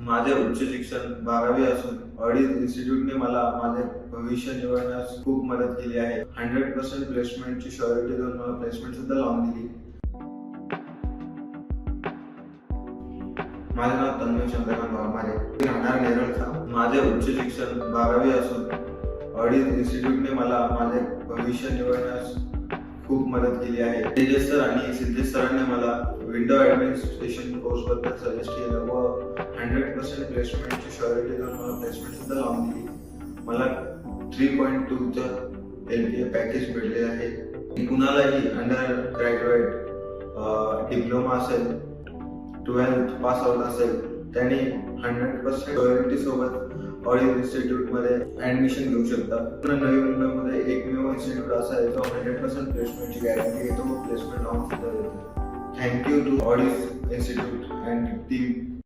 माझे उच्च शिक्षण 12वी असून ऑडिट इन्स्टिट्यूटने मला माझे भविष्य निवडण्यास खूप मदत केली आहे. 100% प्लेसमेंटची श्युरिटी देऊन मला प्लेसमेंट सुद्धा लावून दिली. माझे नाव तन्मय चंद्रकांत वाघमारे, मी राहणार नेरळचा. माझे उच्च शिक्षण 12वी असून ऑडिट इन्स्टिट्यूटने मला माझे भविष्य निवडण्यास खूप मदत केली आहे. तेजस सर आणि सिद्धेश सरांनी मला विंडो ॲडमिनिस्ट्रेशन कोर्सबद्दल सजेस्ट केलं व 100% प्लेसमेंटची श्युरिटी देऊन मला प्लेसमेंट सुद्धा लावून दिली. मला 3.2चं LPA पॅकेज भेटले आहे. कुणालाही अंडर ग्रॅज्युएट डिप्लोमा असेल, 12th पास आउट असेल, त्यांनी 100% श्युरिटी सोबत ऑडिट इन्स्टिट्यूटमध्ये ॲडमिशन घेऊ शकतात. नवी मुंबईमध्ये एकमेव इन्स्टिट्यूट असा आहे जो 100% प्लेसमेंटची गॅरंटी घेतो व प्लेसमेंट लावून सुद्धा देतो. Thank you to audit institute and team.